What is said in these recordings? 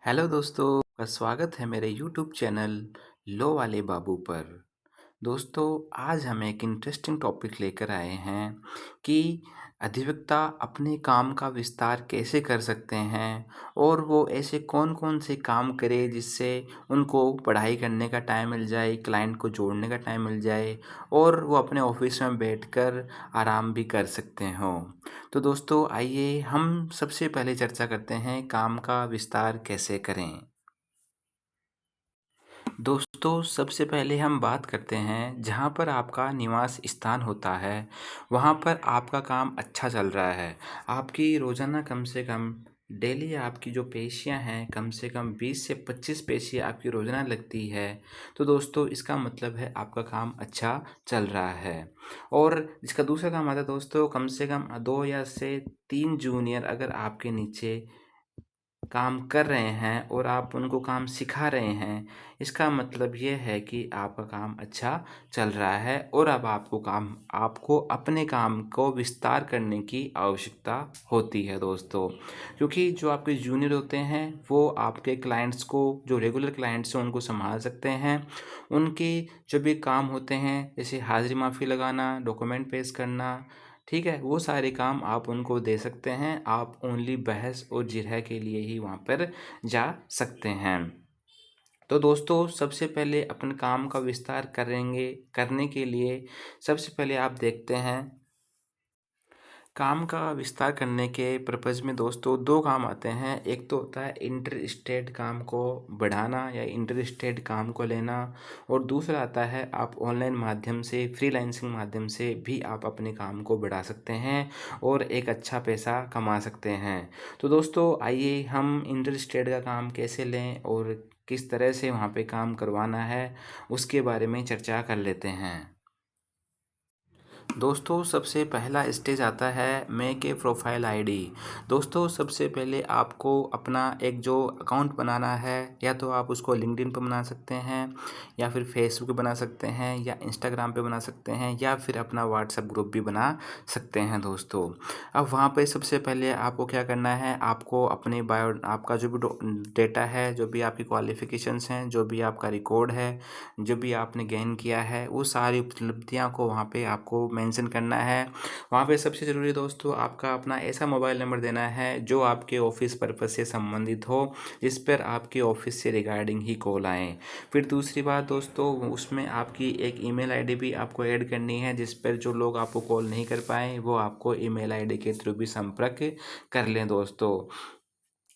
Hello दोस्तों, का स्वागत है मेरे यूट्यूब चैनल लो वाले बाबू पर। दोस्तों, आज हम एक इंटरेस्टिंग टॉपिक लेकर आए हैं कि अधिवक्ता अपने काम का विस्तार कैसे कर सकते हैं और वो ऐसे कौन-कौन से काम करें जिससे उनको पढ़ाई करने का टाइम मिल जाए, क्लाइंट को जोड़ने का टाइम मिल जाए और वो अपने ऑफ़िस में बैठकर आराम भी कर सकते हों। तो दोस्तों, आइए हम सबसे पहले चर्चा करते हैं काम का विस्तार कैसे करें। दोस्तों, सबसे पहले हम बात करते हैं जहाँ पर आपका निवास स्थान होता है, वहाँ पर आपका काम अच्छा चल रहा है। आपकी रोज़ाना कम से कम डेली आपकी जो पेशियाँ हैं, कम से कम 20 से 25 पेशियाँ आपकी रोज़ाना लगती है। तो दोस्तों, इसका मतलब है आपका काम अच्छा चल रहा है। और इसका दूसरा काम आता है दोस्तों, कम से कम 2 या से 3 जूनियर अगर आपके नीचे काम कर रहे हैं और आप उनको काम सिखा रहे हैं, इसका मतलब ये है कि आपका काम अच्छा चल रहा है और अब आपको अपने काम को विस्तार करने की आवश्यकता होती है दोस्तों। क्योंकि जो आपके जूनियर होते हैं, वो आपके क्लाइंट्स को जो रेगुलर क्लाइंट्स हैं, उनको सँभाल सकते हैं। उनके जो भी काम होते हैं, जैसे हाज़िरी माफ़ी लगाना, डॉक्यूमेंट पेश करना, ठीक है? वो सारे काम आप उनको दे सकते हैं। आप ओनली बहस और जिरह के लिए ही वहाँ पर जा सकते हैं। तो दोस्तों, सबसे पहले अपन काम का विस्तार करने के लिए सबसे पहले आप देखते हैं, काम का विस्तार करने के पर्पज़ में दोस्तों 2 काम आते हैं। एक तो होता है इंटर स्टेट काम को बढ़ाना या इंटर स्टेट काम को लेना, और दूसरा आता है आप ऑनलाइन माध्यम से, फ्रीलांसिंग माध्यम से भी आप अपने काम को बढ़ा सकते हैं और एक अच्छा पैसा कमा सकते हैं। तो दोस्तों, आइए हम इंटर स्टेट का काम कैसे लें और किस तरह से वहाँ पे काम करवाना है, उसके बारे में चर्चा कर लेते हैं। दोस्तों, सबसे पहला स्टेज आता है मेक ए प्रोफाइल आईडी। दोस्तों, सबसे पहले आपको अपना एक जो अकाउंट बनाना है, या तो आप उसको लिंक्डइन पे बना सकते हैं, या फिर फेसबुक पे बना सकते हैं, या इंस्टाग्राम पे बना सकते हैं, या फिर अपना व्हाट्सएप ग्रुप भी बना सकते हैं दोस्तों। अब वहाँ पे सबसे पहले आपको क्या करना है, आपको अपने आपका जो भी डेटा है, जो भी आपकी क्वालिफ़िकेशंस हैं, जो भी आपका रिकॉर्ड है, जो भी आपने गेन किया है, वो सारी उपलब्धियाँ को वहाँ पे आपको मेंशन करना है। वहाँ पे सबसे ज़रूरी दोस्तों, आपका अपना ऐसा मोबाइल नंबर देना है जो आपके ऑफ़िस पर्पज़ से संबंधित हो, जिस पर आपके ऑफ़िस से रिगार्डिंग ही कॉल आएँ। फिर दूसरी बात दोस्तों, उसमें आपकी एक ईमेल आईडी भी आपको ऐड करनी है, जिस पर जो लोग आपको कॉल नहीं कर पाएँ, वो आपको ईमेल आईडी के थ्रू भी संपर्क कर लें दोस्तों।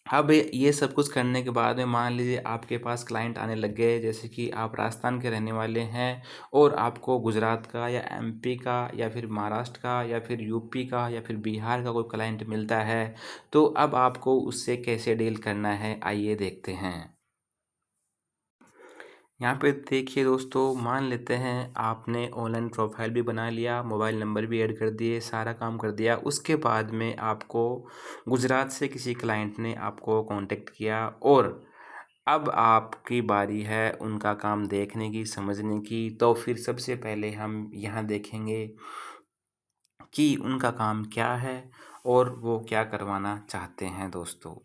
अब ये सब कुछ करने के बाद में मान लीजिए आपके पास क्लाइंट आने लग गए, जैसे कि आप राजस्थान के रहने वाले हैं और आपको गुजरात का या एमपी का या फिर महाराष्ट्र का या फिर यूपी का या फिर बिहार का कोई क्लाइंट मिलता है, तो अब आपको उससे कैसे डील करना है, आइए देखते हैं। यहाँ पे देखिए दोस्तों, मान लेते हैं आपने ऑनलाइन प्रोफाइल भी बना लिया, मोबाइल नंबर भी ऐड कर दिए, सारा काम कर दिया। उसके बाद में आपको गुजरात से किसी क्लाइंट ने आपको कांटेक्ट किया और अब आपकी बारी है उनका काम देखने की, समझने की। तो फिर सबसे पहले हम यहाँ देखेंगे कि उनका काम क्या है और वो क्या करवाना चाहते हैं दोस्तों।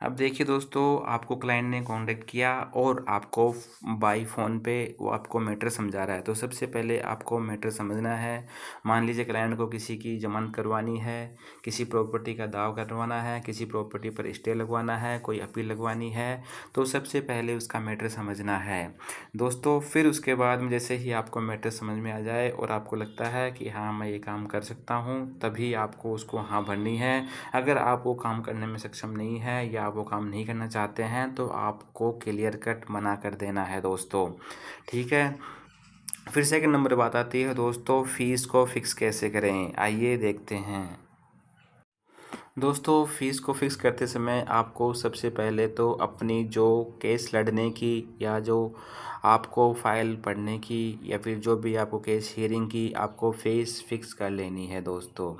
अब देखिए दोस्तों, आपको क्लाइंट ने कांटेक्ट किया और आपको बाई फ़ोन पे वो आपको मैटर समझा रहा है। तो सबसे पहले आपको मैटर समझना है। मान लीजिए क्लाइंट को किसी की ज़मानत करवानी है, किसी प्रॉपर्टी का दाव करवाना है, किसी प्रॉपर्टी पर स्टे लगवाना है, कोई अपील लगवानी है, तो सबसे पहले उसका मैटर समझना है दोस्तों। फिर उसके बाद में जैसे ही आपको मैटर समझ में आ जाए और आपको लगता है कि हाँ, मैं ये काम कर सकता हूँ, तभी आपको उसको हाँ भरनी है। अगर आप वो काम करने में सक्षम नहीं है या आप वो काम नहीं करना चाहते हैं, तो आपको क्लियर कट मना कर देना है दोस्तों, ठीक है। फिर सेकंड नंबर बात आती है दोस्तों, फ़ीस को फ़िक्स कैसे करें, आइए देखते हैं। दोस्तों, फ़ीस को फ़िक्स करते समय आपको सबसे पहले तो अपनी जो केस लड़ने की या जो आपको फ़ाइल पढ़ने की या फिर जो भी आपको केस हियरिंग की आपको फ़ीस फ़िक्स कर लेनी है दोस्तों।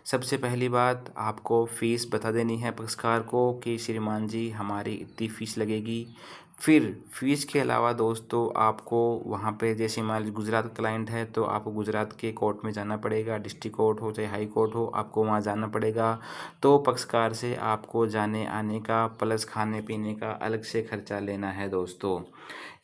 सबसे पहली बात, आपको फ़ीस बता देनी है पक्षकार को कि श्रीमान जी, हमारी इतनी फ़ीस लगेगी। फिर फ़ीस के अलावा दोस्तों आपको वहाँ पे जैसे मान लीजिए गुजरात क्लाइंट है तो आपको गुजरात के कोर्ट में जाना पड़ेगा, डिस्ट्रिक्ट कोर्ट हो चाहे हाई कोर्ट हो, आपको वहाँ जाना पड़ेगा। तो पक्षकार से आपको जाने आने का प्लस खाने पीने का अलग से खर्चा लेना है दोस्तों।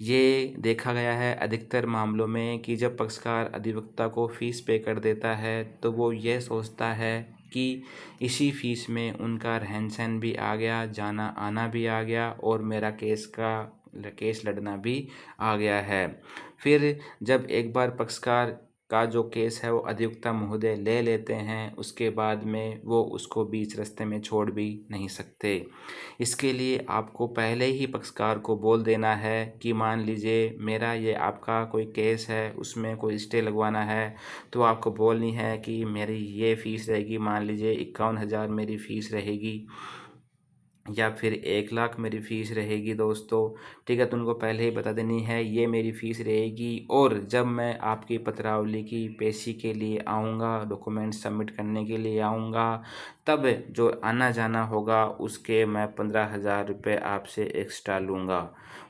ये देखा गया है अधिकतर मामलों में कि जब पक्षकार अधिवक्ता को फ़ीस पे कर देता है तो वो ये सोचता है कि इसी फ़ीस में उनका रहन-सहन भी आ गया, जाना आना भी आ गया और मेरा केस लड़ना भी आ गया है। फिर जब एक बार पक्षकार का जो केस है वो अधिवक्ता महोदय ले लेते हैं, उसके बाद में वो उसको बीच रास्ते में छोड़ भी नहीं सकते। इसके लिए आपको पहले ही पक्षकार को बोल देना है कि मान लीजिए मेरा ये आपका कोई केस है, उसमें कोई स्टे लगवाना है, तो आपको बोलनी है कि मेरी ये फ़ीस रहेगी, मान लीजिए 51,000 मेरी फ़ीस रहेगी या फिर 1 लाख मेरी फ़ीस रहेगी दोस्तों, ठीक है? तो उनको पहले ही बता देनी है ये मेरी फ़ीस रहेगी और जब मैं आपकी पत्रावली की पेशी के लिए आऊँगा, डॉक्यूमेंट सबमिट करने के लिए आऊँगा, तब जो आना-जाना होगा उसके मैं 15,000 रुपये आपसे एक्स्ट्रा लूँगा।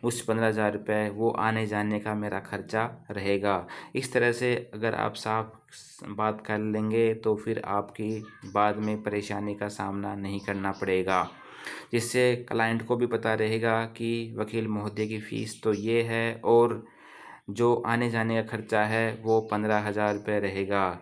उस 15,000 रुपये वो आने-जाने का मेरा खर्चा रहेगा। इस तरह से अगर आप साफ बात कर लेंगे तो फिर आपकी बाद में परेशानी का सामना नहीं करना पड़ेगा। जिससे क्लाइंट को भी पता रहेगा कि वकील महोदय की फ़ीस तो ये है और जो आने-जाने का खर्चा है वो 15,000 रुपये रहेगा।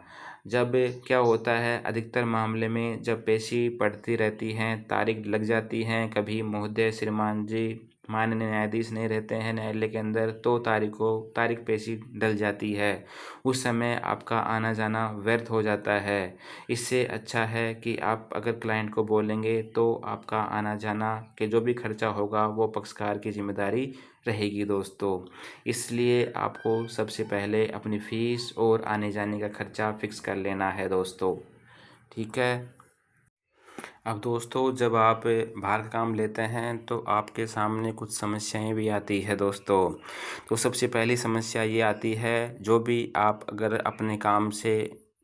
जब क्या होता है अधिकतर मामले में जब पेशी पड़ती रहती हैं, तारीख लग जाती हैं, कभी महोदय श्रीमान जी माननीय न्यायाधीश नहीं रहते हैं न्यायालय के अंदर तो तारीख पेशी डल जाती है। उस समय आपका आना-जाना व्यर्थ हो जाता है। इससे अच्छा है कि आप अगर क्लाइंट को बोलेंगे तो आपका आना-जाना के जो भी खर्चा होगा वो पक्षकार की ज़िम्मेदारी रहेगी दोस्तों। इसलिए आपको सबसे पहले अपनी फ़ीस और आने-जाने का खर्चा फ़िक्स कर लेना है दोस्तों, ठीक है? अब दोस्तों जब आप बाहर का काम लेते हैं तो आपके सामने कुछ समस्याएं भी आती है दोस्तों। तो सबसे पहली समस्या ये आती है जो भी आप अगर अपने काम से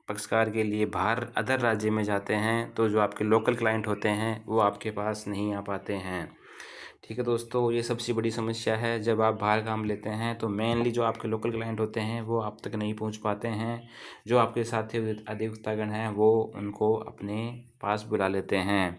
पक्षकार के लिए बाहर अदर राज्य में जाते हैं तो जो आपके लोकल क्लाइंट होते हैं वो आपके पास नहीं आ पाते हैं। ठीक है दोस्तों, ये सबसे बड़ी समस्या है जब आप बाहर काम लेते हैं तो मेनली जो आपके लोकल क्लाइंट होते हैं वो आप तक नहीं पहुंच पाते हैं। जो आपके साथी अधिवक्तागण हैं वो उनको अपने पास बुला लेते हैं।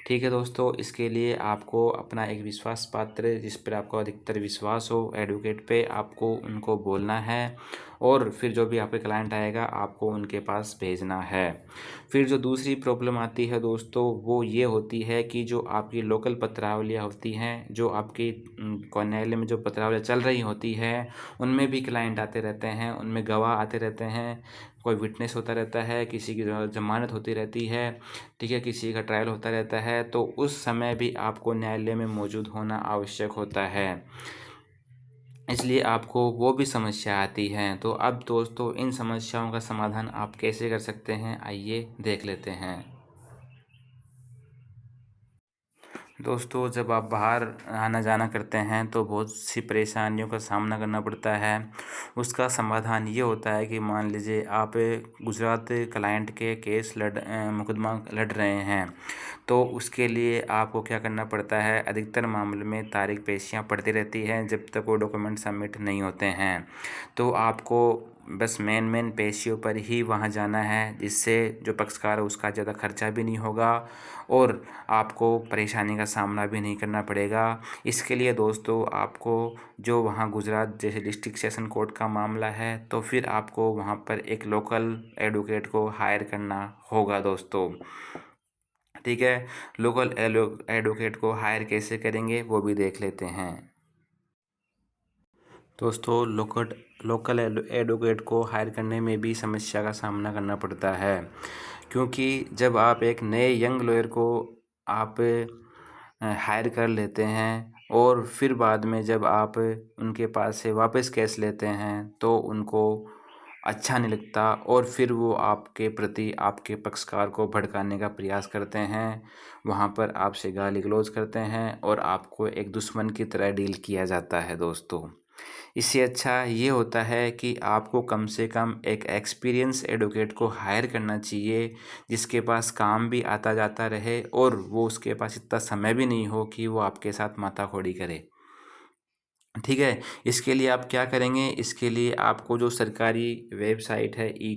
ठीक है दोस्तों, इसके लिए आपको अपना एक विश्वास पात्र जिस पर आपको अधिकतर विश्वास हो एडवोकेट पे आपको उनको बोलना है और फिर जो भी आपके क्लाइंट आएगा आपको उनके पास भेजना है। फिर जो दूसरी प्रॉब्लम आती है दोस्तों वो ये होती है कि जो आपकी लोकल पत्रावलियाँ होती हैं, जो आपकी न्यायालय में जो पत्रावलियाँ चल रही होती है, उनमें भी क्लाइंट आते रहते हैं, उनमें गवाह आते रहते हैं, कोई विटनेस होता रहता है, किसी की ज़मानत होती रहती है, ठीक है, किसी का ट्रायल होता रहता है, तो उस समय भी आपको न्यायालय में मौजूद होना आवश्यक होता है। इसलिए आपको वो भी समस्या आती हैं। तो अब दोस्तों इन समस्याओं का समाधान आप कैसे कर सकते हैं, आइए देख लेते हैं। दोस्तों जब आप बाहर आना जाना करते हैं तो बहुत सी परेशानियों का सामना करना पड़ता है। उसका समाधान ये होता है कि मान लीजिए आप गुजरात क्लाइंट के मुकदमा लड़ रहे हैं तो उसके लिए आपको क्या करना पड़ता है, अधिकतर मामले में तारीख पेशियाँ पड़ती रहती हैं जब तक वो डॉक्यूमेंट सबमिट नहीं होते हैं। तो आपको बस मेन पेशियों पर ही वहाँ जाना है जिससे जो पक्षकार है उसका ज़्यादा खर्चा भी नहीं होगा और आपको परेशानी का सामना भी नहीं करना पड़ेगा। इसके लिए दोस्तों आपको जो वहाँ गुजरात जैसे डिस्ट्रिक्ट सेशन कोर्ट का मामला है तो फिर आपको वहाँ पर एक लोकल एडवोकेट को हायर करना होगा दोस्तों, ठीक है। लोकल एडवोकेट को हायर कैसे करेंगे वो भी देख लेते हैं। दोस्तों लोकल एडवोकेट को हायर करने में भी समस्या का सामना करना पड़ता है क्योंकि जब आप एक नए यंग लॉयर को आप हायर कर लेते हैं और फिर बाद में जब आप उनके पास से वापस केस लेते हैं तो उनको अच्छा नहीं लगता और फिर वो आपके प्रति आपके पक्षकार को भड़काने का प्रयास करते हैं, वहाँ पर आपसे गाली गलौज करते हैं और आपको एक दुश्मन की तरह डील किया जाता है दोस्तों। इससे अच्छा ये होता है कि आपको कम से कम एक एक्सपीरियंस एडवोकेट को हायर करना चाहिए जिसके पास काम भी आता जाता रहे और वो उसके पास इतना समय भी नहीं हो कि वो आपके साथ माथाखोड़ी करे। ठीक है। इसके लिए आप क्या करेंगे, इसके लिए आपको जो सरकारी वेबसाइट है ई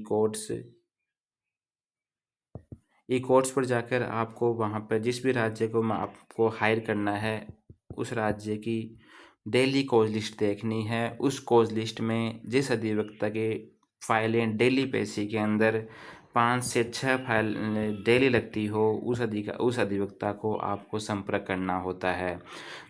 कोर्ट्स पर जाकर आपको वहाँ पर जिस भी राज्य को आपको हायर करना है, उस राज्य की डेली कॉज लिस्ट देखनी है। उस कॉज लिस्ट में जिस अधिवक्ता के फाइलें डेली बेसिस के अंदर 5 से 6 फाइल डेली लगती हो, उस अधिवक्ता को आपको संपर्क करना होता है।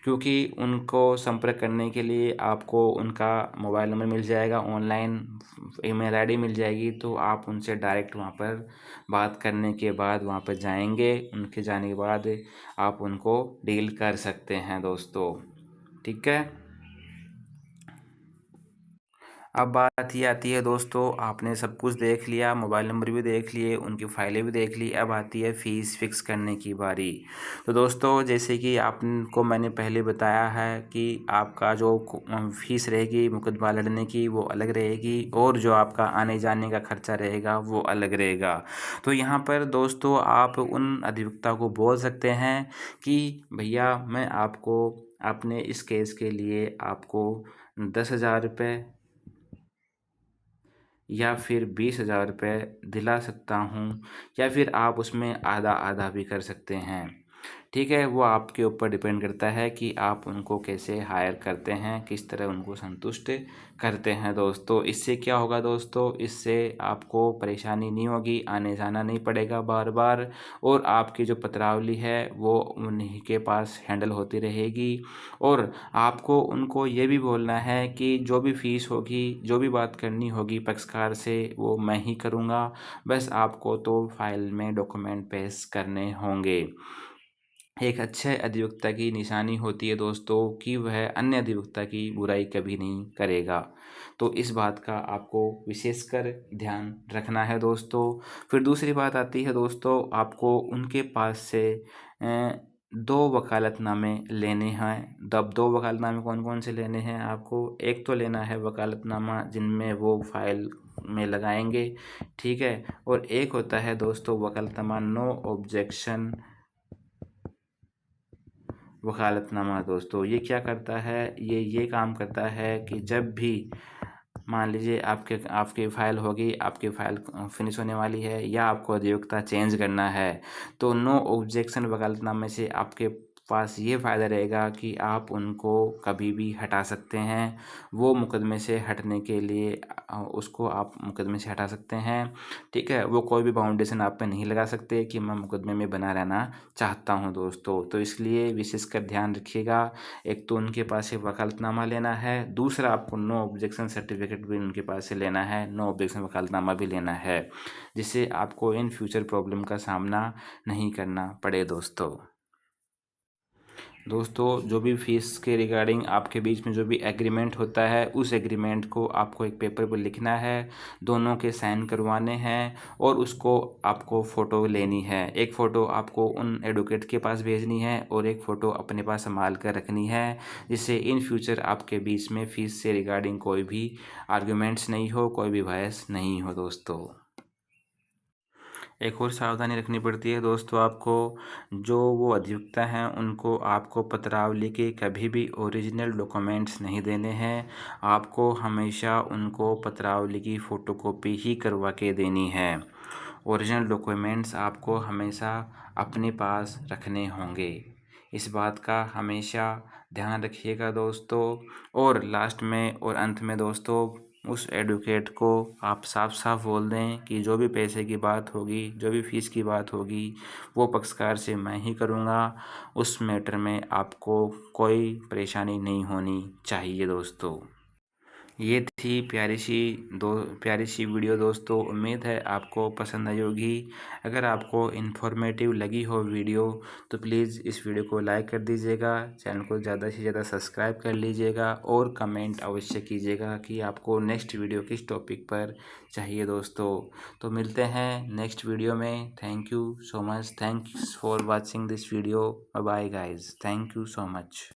क्योंकि उनको संपर्क करने के लिए आपको उनका मोबाइल नंबर मिल जाएगा, ऑनलाइन ईमेल आईडी मिल जाएगी, तो आप उनसे डायरेक्ट वहाँ पर बात करने के बाद वहाँ पर जाएंगे। उनके जाने के बाद आप उनको डील कर सकते हैं दोस्तों। ठीक है। अब बात ये आती है दोस्तों, आपने सब कुछ देख लिया, मोबाइल नंबर भी देख लिए, उनकी फाइलें भी देख ली, अब आती है फ़ीस फिक्स करने की बारी। तो दोस्तों जैसे कि आपको मैंने पहले बताया है कि आपका जो फ़ीस रहेगी मुकदमा लड़ने की वो अलग रहेगी, और जो आपका आने जाने का खर्चा रहेगा वो अलग रहेगा। तो यहाँ पर दोस्तों आप उन अधिवक्ता को बोल सकते हैं कि भैया मैं आपको अपने इस केस के लिए आपको 10,000 रुपये या फिर 20,000 रुपये दिला सकता हूँ, या फिर आप उसमें आधा आधा भी कर सकते हैं। ठीक है, वो आपके ऊपर डिपेंड करता है कि आप उनको कैसे हायर करते हैं, किस तरह उनको संतुष्ट करते हैं दोस्तों। इससे क्या होगा दोस्तों, इससे आपको परेशानी नहीं होगी, आने जाना नहीं पड़ेगा बार बार, और आपकी जो पत्रावली है वो उन्हीं के पास हैंडल होती रहेगी। और आपको उनको ये भी बोलना है कि जो भी फ़ीस होगी, जो भी बात करनी होगी पक्षकार से, वो मैं ही करूँगा, बस आपको तो फाइल में डॉक्यूमेंट पेश करने होंगे। एक अच्छे अधिवक्ता की निशानी होती है दोस्तों कि वह अन्य अधिवक्ता की बुराई कभी नहीं करेगा। तो इस बात का आपको विशेषकर ध्यान रखना है दोस्तों। फिर दूसरी बात आती है दोस्तों, आपको उनके पास से 2 वकालतनामे लेने हैं। तब 2 वकालतनामे कौन कौन से लेने हैं आपको? एक तो लेना है वकालतनामा जिनमें वो फाइल में लगाएंगे, ठीक है। और एक होता है दोस्तों वकालतनामा नो ऑब्जेक्शन वकालतनामा दोस्तों। ये क्या करता है, ये काम करता है कि जब भी मान लीजिए आपकी फ़ाइल होगी, आपकी फ़ाइल फिनिश होने वाली है या आपको अधिवक्ता चेंज करना है, तो नो ऑब्जेक्शन वकालतनामे से आपके पास ये फ़ायदा रहेगा कि आप उनको कभी भी हटा सकते हैं। वो मुकदमे से हटने के लिए उसको आप मुकदमे से हटा सकते हैं, ठीक है। वो कोई भी बाउंडेशन आप पे नहीं लगा सकते कि मैं मुकदमे में बना रहना चाहता हूँ दोस्तों। तो इसलिए विशेषकर ध्यान रखिएगा, एक तो उनके पास से वकालतनामा लेना है, दूसरा आपको नो ऑब्जेक्शन सर्टिफिकेट भी उनके पास से लेना है, नो ऑब्जेक्शन वकालतनामा भी लेना है, जिससे आपको इन फ्यूचर प्रॉब्लम का सामना नहीं करना पड़े दोस्तों। दोस्तों जो भी फ़ीस के रिगार्डिंग आपके बीच में जो भी एग्रीमेंट होता है, उस एग्रीमेंट को आपको एक पेपर पर लिखना है, दोनों के साइन करवाने हैं, और उसको आपको फ़ोटो लेनी है। एक फ़ोटो आपको उन एडवोकेट के पास भेजनी है और एक फ़ोटो अपने पास संभाल कर रखनी है, जिससे इन फ्यूचर आपके बीच में फ़ीस से रिगार्डिंग कोई भी आर्ग्यूमेंट्स नहीं हो, कोई भी बहस नहीं हो दोस्तों। एक और सावधानी रखनी पड़ती है दोस्तों आपको, जो वो अधिवक्ता हैं उनको आपको पत्रावली के कभी भी ओरिजिनल डॉक्यूमेंट्स नहीं देने हैं। आपको हमेशा उनको पत्रावली की फ़ोटोकॉपी ही करवा के देनी है। ओरिजिनल डॉक्यूमेंट्स आपको हमेशा अपने पास रखने होंगे। इस बात का हमेशा ध्यान रखिएगा दोस्तों। और लास्ट में और अंत में दोस्तों, उस एडवोकेट को आप साफ साफ बोल दें कि जो भी पैसे की बात होगी, जो भी फ़ीस की बात होगी, वो पक्षकार से मैं ही करूँगा। उस मैटर में आपको कोई परेशानी नहीं होनी चाहिए दोस्तों। ये थी प्यारी सी वीडियो दोस्तों। उम्मीद है आपको पसंद आई होगी। अगर आपको इन्फॉर्मेटिव लगी हो वीडियो, तो प्लीज़ इस वीडियो को लाइक कर दीजिएगा, चैनल को ज़्यादा से ज़्यादा सब्सक्राइब कर लीजिएगा, और कमेंट अवश्य कीजिएगा कि आपको नेक्स्ट वीडियो किस टॉपिक पर चाहिए दोस्तों। तो मिलते हैं नेक्स्ट वीडियो में। Thank you so much, thanks for watching this video. Bye bye guys, thank you so much.